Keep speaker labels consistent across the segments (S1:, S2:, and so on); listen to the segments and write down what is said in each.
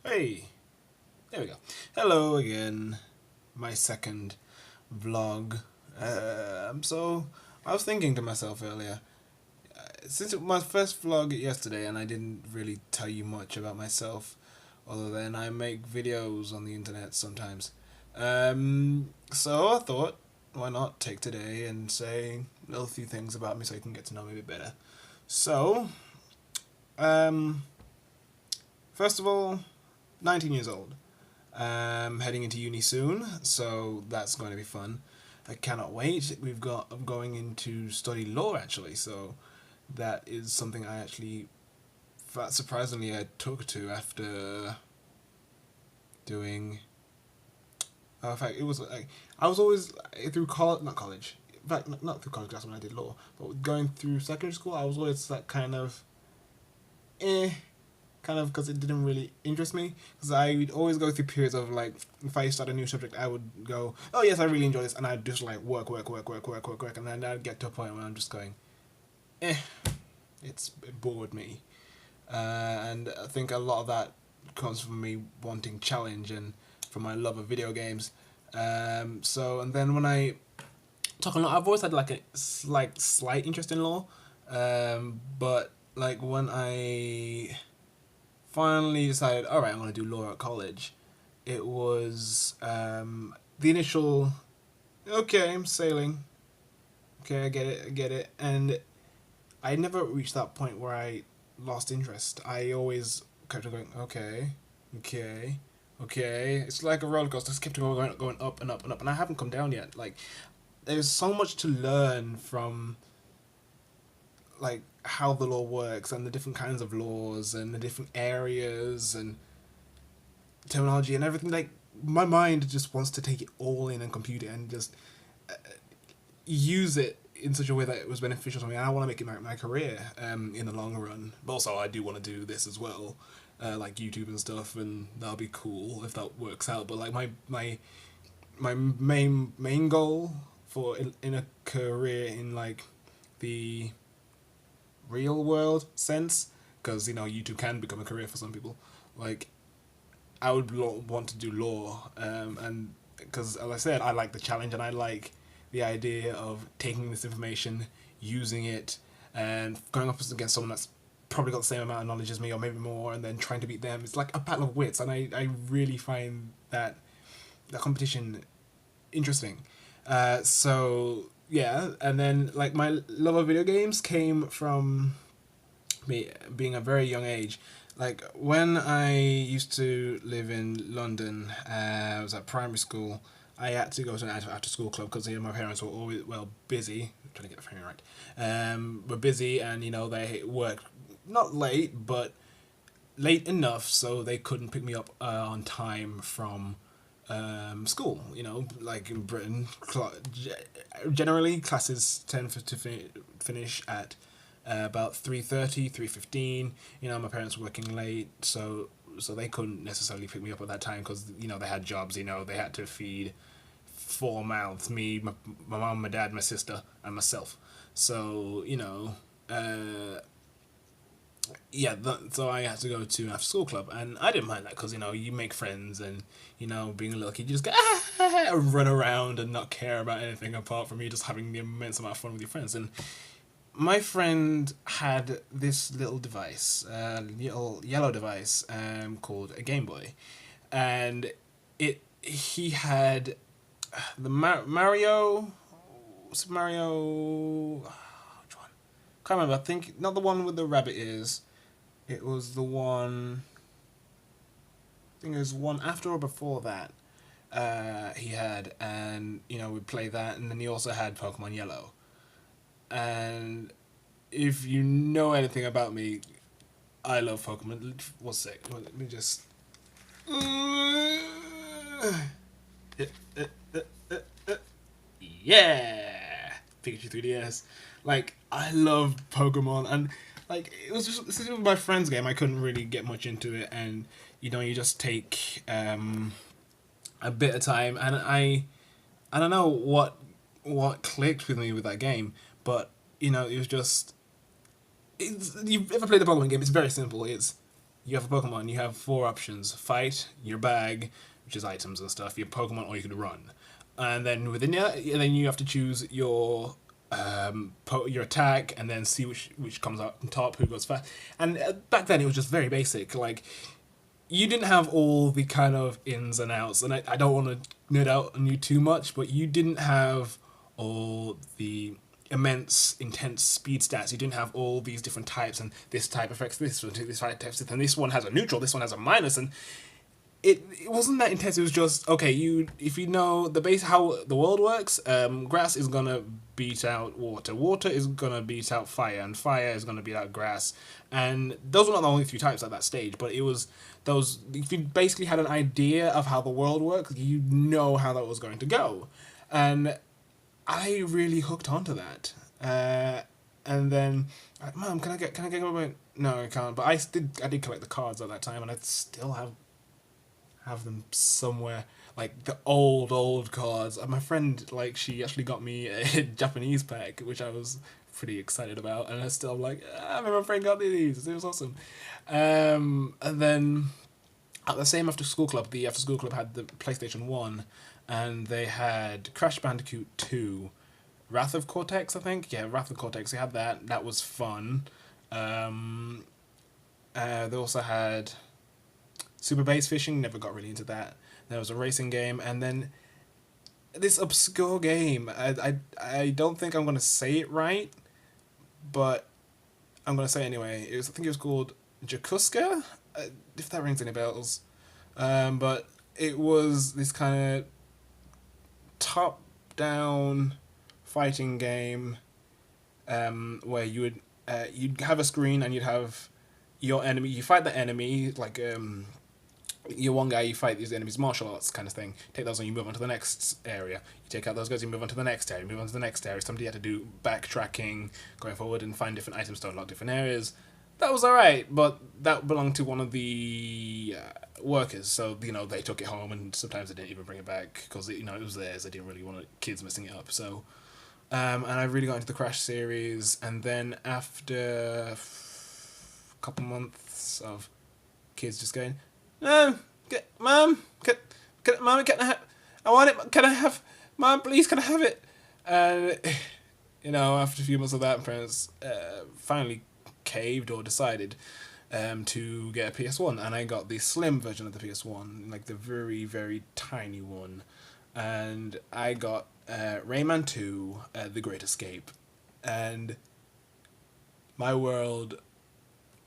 S1: Hey, there we go. Hello again, my second vlog. So I was thinking to myself earlier, since it was my first vlog yesterday, and I didn't really tell you much about myself, other than I make videos on the internet sometimes. So I thought, why not take today and say a little few things about me so you can get to know me a bit better. So, um, first of all, 19 years old. Heading into uni soon, so that's going to be fun. I cannot wait. I'm going into study law actually, so that is something I actually, surprisingly, I took to after doing. In fact, it was like I was always through college, not college. In fact, not through college. That's when I did law. But going through secondary school, I was always like eh, kind of because it didn't really interest me. Because I would always go through periods of like, if I start a new subject, I would go, oh yes, I really enjoy this, and I'd just like work, and then I'd get to a point where I'm just going, eh, it bored me, and I think a lot of that comes from me wanting challenge and from my love of video games. So and then when I talk a lot, I've always had like a slight interest in law, but like when I finally decided, all right, I'm going to do law at college, it was the initial, okay, I'm sailing. Okay, I get it. And I never reached that point where I lost interest. I always kept on going, okay, okay, okay. It's like a roller coaster. Just kept going up and up and up. And I haven't come down yet. Like, there's so much to learn from like how the law works and the different kinds of laws and the different areas and terminology and everything. Like, my mind just wants to take it all in and compute it and just use it in such a way that it was beneficial to me. And I want to make it my career in the long run. But also, I do want to do this as well, like YouTube and stuff, and that'll be cool if that works out. But like my main goal for in a career in like the real world sense, because YouTube can become a career for some people. Like, I would want to do law, and because as I said, I like the challenge and I like the idea of taking this information, using it, and going up against someone that's probably got the same amount of knowledge as me or maybe more, and then trying to beat them. It's like a battle of wits, and I really find that competition interesting. So yeah, and then like my love of video games came from me being a very young age. Like when I used to live in London, I was at primary school. I had to go to an after school club because my parents were always busy. I'm trying to get the framing right. Were busy and they worked not late but late enough so they couldn't pick me up on time from school. Like in Britain, generally classes tend to finish at about 3:30, 3:15. My parents were working late, so they couldn't necessarily pick me up at that time because they had jobs. They had to feed four mouths: me, my mom, my dad, my sister, and myself. So yeah, so I had to go to after school club, and I didn't mind that because you make friends, and being a little kid, you just go and run around and not care about anything apart from you just having the immense amount of fun with your friends. And my friend had this little device, little yellow device, called a Game Boy, and he had the Mario, Super Mario. Which one? Can't remember. I think not the one with the rabbit ears. It was the one. I think it was one after or before that. He had, and we'd play that, and then he also had Pokemon Yellow. And if you know anything about me, I love Pokemon. One sec, let me just. Yeah, Pikachu 3DS. Like, I love Pokemon, and like it was just this is my friend's game. I couldn't really get much into it, and you just take a bit of time, and I don't know what clicked with me with that game, but it was just. You've ever played a Pokemon game? It's very simple. It's you have a Pokemon, you have four options: fight, your bag, which is items and stuff, your Pokemon, or you could run. And then within that, then you have to choose your attack, and then see which comes out on top, who goes fast. And back then, it was just very basic. Like, you didn't have all the kind of ins and outs, and I don't want to nerd out on you too much, but you didn't have all the immense, intense speed stats. You didn't have all these different types, and this type affects this type affects this, and this one has a neutral, this one has a minus, and it wasn't that intense. It was just, okay, if you know the base how the world works, grass is gonna beat out water is gonna beat out fire, and fire is gonna beat out grass. And those were not the only three types at that stage, but it was those. If you basically had an idea of how the world works, you know how that was going to go. And I really hooked onto that. And then, Mom, can I get my... No, I can't. But I did collect the cards at that time, and I still have them somewhere, like the old cards. And my friend, like, she actually got me a Japanese pack, which I was pretty excited about, and I still like, my friend got me these. It was awesome. And then at the same after school club had the PlayStation 1, and they had Crash Bandicoot 2, Wrath of Cortex, I think. Yeah, Wrath of Cortex. They had that. That was fun. They also had Super Bass Fishing, never got really into that. There was a racing game, and then this obscure game. I don't think I'm going to say it right, but I'm going to say it anyway. I think it was called Jakuska, if that rings any bells. But it was this kind of top-down fighting game where you'd have a screen, and you'd have your enemy. You fight the enemy, like you're one guy, you fight these enemies, martial arts kind of thing. Take those and you move on to the next area. You take out those guys, you move on to the next area, move on to the next area. Somebody had to do backtracking, going forward, and find different items to unlock different areas. That was alright, but that belonged to one of the workers, so, they took it home, and sometimes they didn't even bring it back, because, it was theirs. They didn't really want kids messing it up, so... and I really got into the Crash series, and then after a couple months of kids just going, Mom, Mom, can I have... I want it, can I have... Mom, please, can I have it? And, after a few months of that, parents finally caved or decided to get a PS1, and I got the slim version of the PS1, like the very, very tiny one, and I got Rayman 2, The Great Escape, and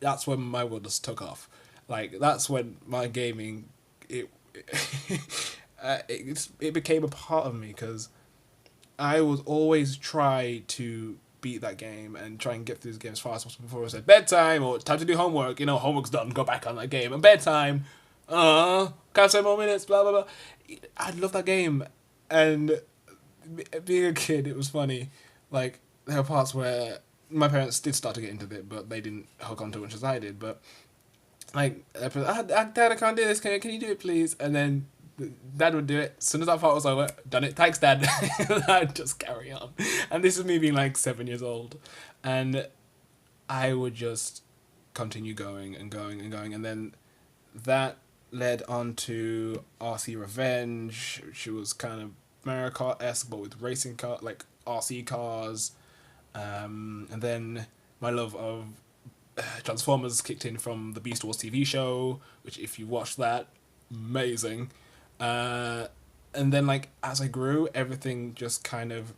S1: that's when my world just took off. Like, that's when my gaming, it became a part of me, because I was always try to beat that game and try and get through this game as fast as possible before I said bedtime or time to do homework. Homework's done, go back on that game. And bedtime, can't say more minutes, blah, blah, blah. I love that game. And being a kid, it was funny. Like, there were parts where my parents did start to get into it, but they didn't hook onto it as much as I did. But, like, Dad, I can't do this. Can you do it, please? And then Dad would do it. As soon as that part was over, done it. Thanks, Dad. I'd just carry on. And this is me being like 7 years old. And I would just continue going and going and going. And then that led on to RC Revenge, which was kind of Mario Kart-esque, but with racing car, like RC cars. And then my love of Transformers kicked in from the Beast Wars TV show, which, if you watched that, amazing. And then, like, as I grew, everything just kind of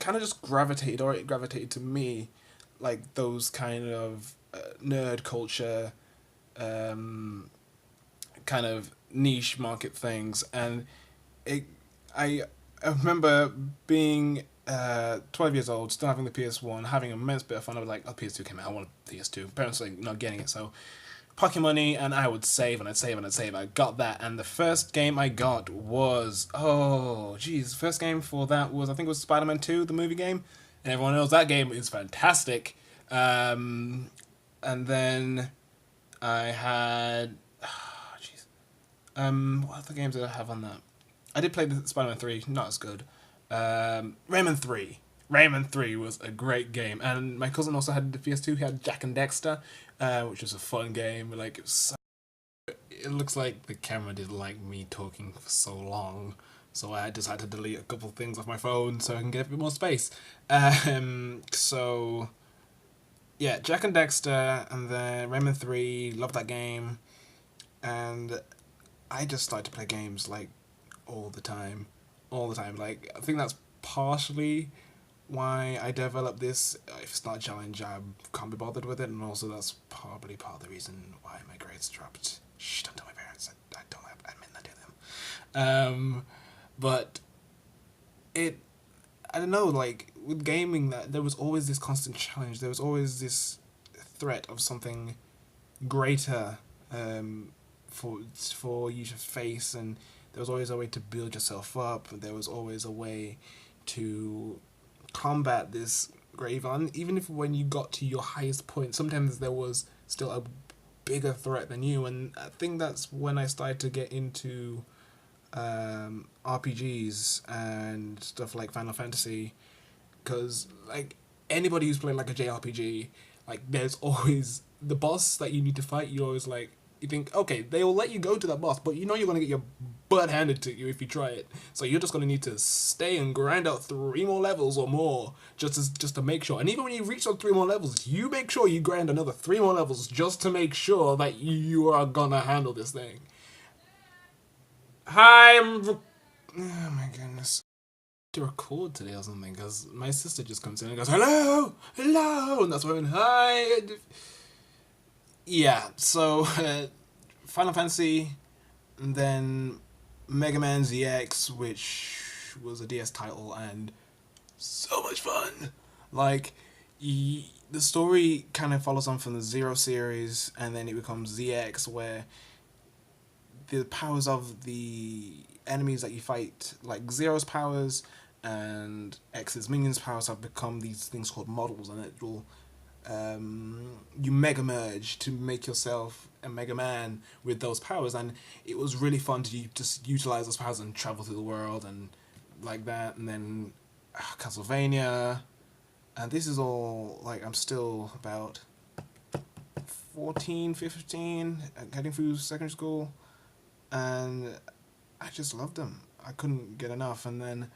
S1: just gravitated to me, like those kind of nerd culture, kind of niche market things. And I remember being 12 years old, still having the PS1, having an immense bit of fun. I was like, PS2 came out, I want a PS2. Parents were like, not getting it, so pocket money, and I would save, and I'd save, and I'd save. I got that, and the first game I got was, first game for that was, I think it was Spider-Man 2, the movie game, and everyone knows that game is fantastic. And then I had, what other games did I have on that? I did play the Spider-Man 3, not as good. Rayman 3. Rayman 3 was a great game, and my cousin also had the PS2. He had Jak and Daxter, which was a fun game. Like it looks like the camera didn't like me talking for so long, so I just had to delete a couple of things off my phone so I can get a bit more space. So yeah, Jak and Daxter, and then Rayman 3. Love that game, and I just started to play games like all the time, all the time. Like I think that's partially why I developed this. If it's not a challenge, I can't be bothered with it, and also that's probably part of the reason why my grades dropped. Shh, don't tell my parents. I don't admit that to them. But it, I don't know, like with gaming, that there was always this constant challenge. There was always this threat of something greater, for you to face, and there was always a way to build yourself up. There was always a way to combat this great evil. And even if when you got to your highest point, sometimes there was still a bigger threat than you. And I think that's when I started to get into RPGs and stuff like Final Fantasy, because like anybody who's played like a JRPG, like there's always the boss that you need to fight. You always like, you think, okay, they will let you go to that boss, but you know you're gonna get your butt handed to you if you try it. So you're just gonna need to stay and grind out 3 more levels or more just to make sure. And even when you reach those 3 more levels, you make sure you grind another 3 more levels just to make sure that you are gonna handle this thing. Hi, oh my goodness. To record today or something, because my sister just comes in and goes, hello, hello, and that's when, hi. Yeah, so Final Fantasy, and then Mega Man ZX, which was a DS title, and so much fun. Like, the story kind of follows on from the Zero series, and then it becomes ZX, where the powers of the enemies that you fight, like Zero's powers and X's minions' powers, have become these things called models, and it will you mega merge to make yourself a Mega Man with those powers, and it was really fun to just utilize those powers and travel through the world and like that. And then Castlevania, and this is all like I'm still about 14, 15, heading through secondary school, and I just loved them. I couldn't get enough. And then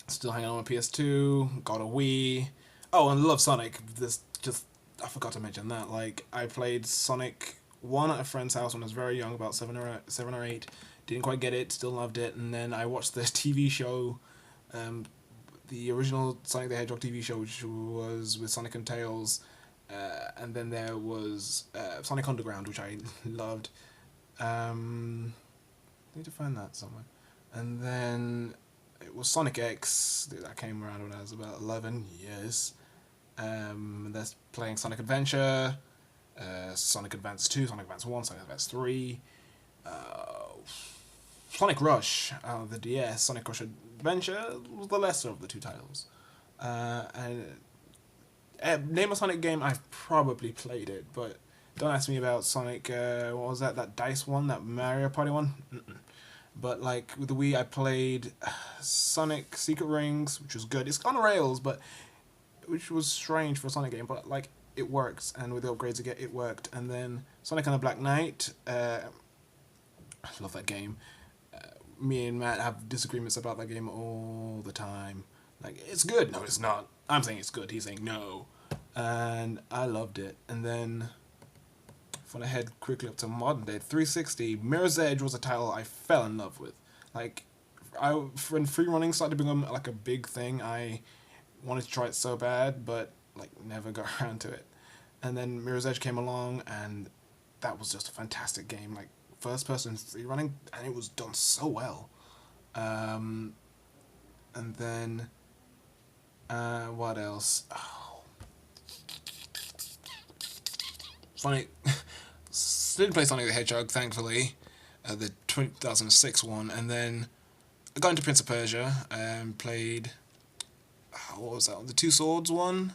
S1: still hanging on my PS2, got a Wii. Oh, and love Sonic. This just, I forgot to mention that. Like, I played Sonic 1 at a friend's house when I was very young, about 7 or 8. Didn't quite get it, still loved it. And then I watched the TV show, the original Sonic the Hedgehog TV show, which was with Sonic and Tails. And then there was Sonic Underground, which I loved. I need to find that somewhere. And then it was Sonic X that came around when I was about 11 years. That's playing Sonic Adventure, Sonic Advance 2, Sonic Advance 1, Sonic Advance 3, Sonic Rush, the DS, Sonic Rush Adventure was the lesser of the 2 titles. And name a Sonic game, I've probably played it, but don't ask me about Sonic, what was that DICE one, that Mario Party one? Mm-mm. But like with the Wii, I played Sonic Secret Rings, which was good. It's on rails, but which was strange for a Sonic game, but like it works, and with the upgrades you get, it worked. And then Sonic and the Black Knight, I love that game. Me and Matt have disagreements about that game all the time. Like, it's good. No, it's not. I'm saying it's good. He's saying no. And I loved it. And then, if I want to head quickly up to modern day, 360, Mirror's Edge was a title I fell in love with. Like, when free running started to become like a big thing, I wanted to try it so bad, but like never got around to it. And then Mirror's Edge came along, and that was just a fantastic game. Like, first person free running, and it was done so well. And then what else? Oh. Sonic. Didn't play Sonic the Hedgehog, thankfully, the 2006 one, and then I got into Prince of Persia and played. What was that? The Two Swords one?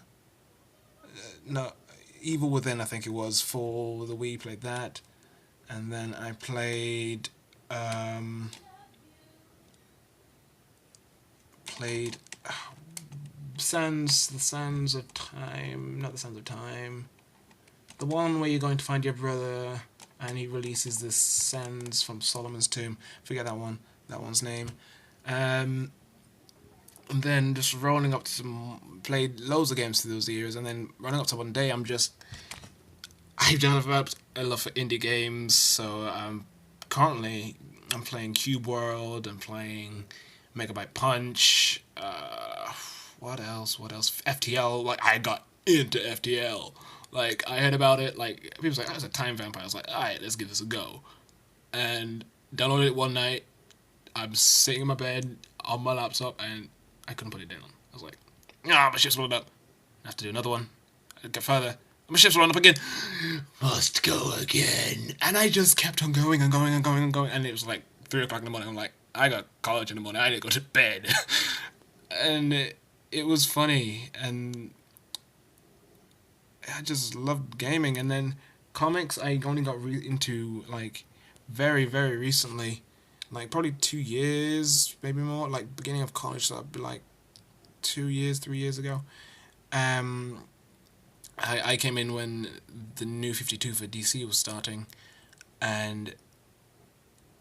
S1: No, Evil Within, I think it was, for the Wii. Played that, and then I played the Sands of Time, not the Sands of Time. The one where you're going to find your brother, and he releases the sands from Solomon's tomb. Forget that one. That one's name. And then just rolling up to played loads of games through those years, and then running up to one day, I've developed a love for indie games. So currently I'm playing Cube World. I'm playing Megabyte Punch. What else? FTL. Like, I got into FTL. Like, I heard about it. Like, people was like, "Oh, it's a time vampire." I was like, "Alright, let's give this a go." And downloaded it one night. I'm sitting in my bed on my laptop, and I couldn't put it down. I was like, "Ah, my ship's loaded up. I have to do another one. I get further. My ship's loaded up again. Must go again." And I just kept on going and going and going and going. And it was like 3 o'clock in the morning. I'm like, I got college in the morning. I need to go to bed. And it was funny, and I just loved gaming. And then comics, I only got into like very, very recently, like probably 2 years, maybe more. Like beginning of college, so that'd be like 2 years, 3 years ago. Um, I came in when the New 52 for DC was starting, and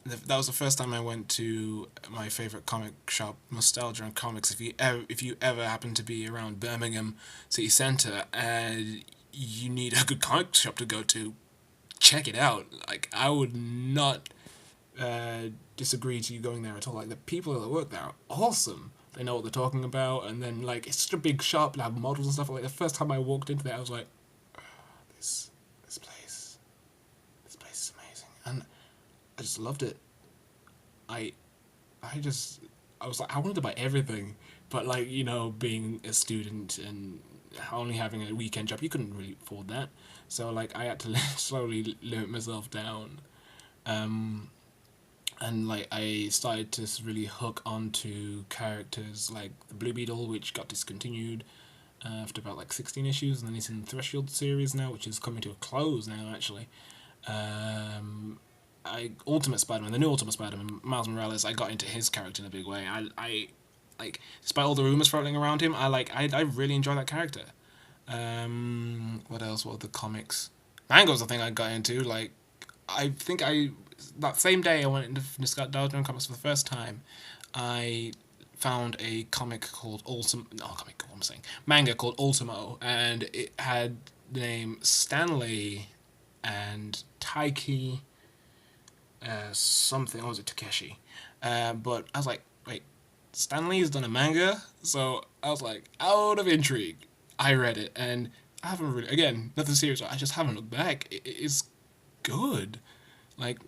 S1: that was the first time I went to my favorite comic shop, Nostalgia and Comics. If you ever happen to be around Birmingham City Centre and you need a good comic shop to go to, check it out. Like, I would not disagree to you going there at all. Like, the people that work there are awesome. They know what they're talking about, and then like it's such a big shop. They have models and stuff. Like, the first time I walked into there, I was like, oh, this place is amazing, and I just loved it. I I just I was like, I wanted to buy everything, but like, being a student and only having a weekend job, you couldn't really afford that. So like, I had to slowly limit myself down. Um, and like, I started to really hook onto characters like the Blue Beetle, which got discontinued after about like 16 issues, and then it's in the Threshold series now, which is coming to a close now actually. Um, Ultimate Spider-Man, the new Ultimate Spider-Man, Miles Morales, I got into his character in a big way. I like, despite all the rumors floating around him, I really enjoy that character. What else? What other comics? Mango's the thing I got into. Like, I think that same day I went into Nostalgia Comics for the first time. I found a comic called manga called Ultimo, and it had the name Stanley and Taiki something, or was it Takeshi? But I was like, wait, Stanley's done a manga? So I was like, out of intrigue, I read it, and I haven't really, again, nothing serious, I just haven't looked back. It's good. Like,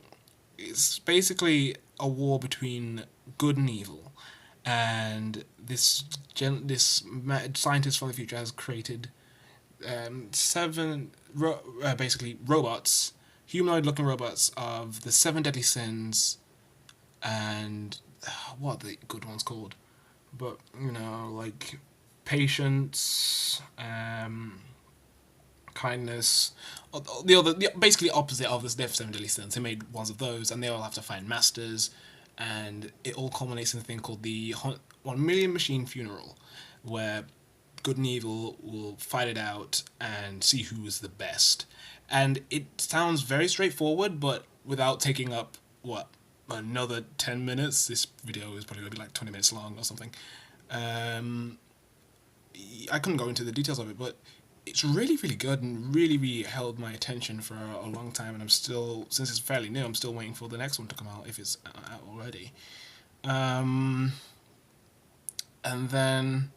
S1: it's basically a war between good and evil, and this scientist from the future has created basically robots, humanoid-looking robots of the seven deadly sins, and what are the good ones called? But like patience, kindness, basically opposite of the seven deadly sins. They made ones of those, and they all have to find masters, and it all culminates in a thing called the 1 million machine funeral, where good and evil will fight it out and see who is the best. And it sounds very straightforward, but without taking up another 10 minutes. This video is probably gonna be like 20 minutes long or something. I couldn't go into the details of it, but it's really, really good and really, really held my attention for a long time. And I'm still, since it's fairly new, I'm still waiting for the next one to come out, if it's out already. And then,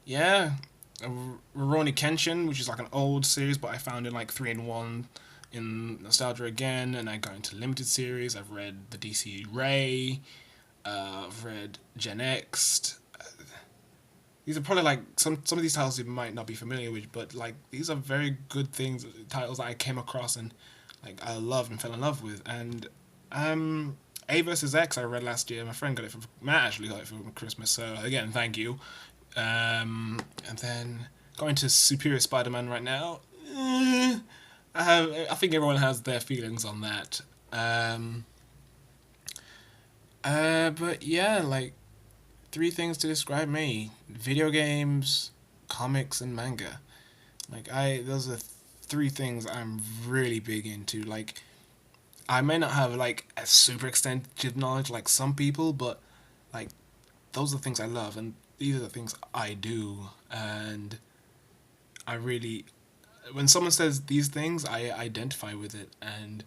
S1: yeah, Rurouni Kenshin, which is like an old series, but I found in like 3-in-1 in Nostalgia again, and I got into limited series. I've read the DC Ray, I've read Gen X. These are probably like some of these titles you might not be familiar with, but like, these are very good titles that I came across and like I loved and fell in love with. And A versus X I read last year. Matt actually got it for Christmas, so again, thank you. And then going to Superior Spider-Man right now. I think everyone has their feelings on that. But yeah, like, 3 things to describe me: video games, comics and manga. Like those are three things I'm really big into. Like I may not have like a super extensive knowledge like some people, but like those are the things I love, and these are the things I do. And I really, when someone says these things, I identify with it. And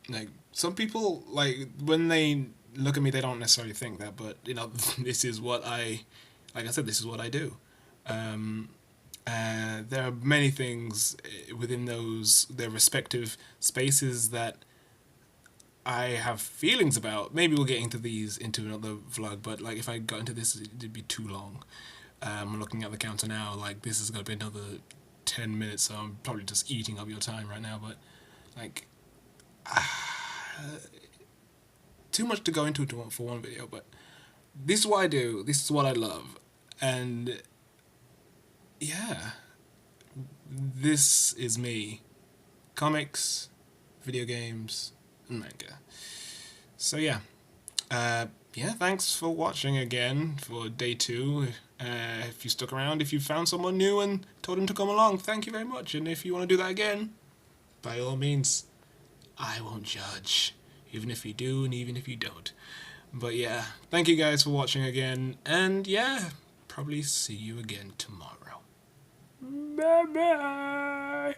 S1: like some people, like when they look at me, they don't necessarily think that, but you know, this is what like I said, this is what I do. Um, there are many things within their respective spaces that I have feelings about. Maybe we'll get into these into another vlog, but like if I got into this, it'd be too long. I'm looking at the counter now, like this is gonna be another 10 minutes, so I'm probably just eating up your time right now, but like too much to go into for one video, but this is what I do, this is what I love, and yeah, this is me. Comics, video games, and manga. So yeah. Yeah, thanks for watching again for day 2. If you stuck around, if you found someone new and told him to come along, thank you very much. And if you want to do that again, by all means, I won't judge. Even if you do and even if you don't. But yeah, thank you guys for watching again. And yeah, probably see you again tomorrow. Bye-bye.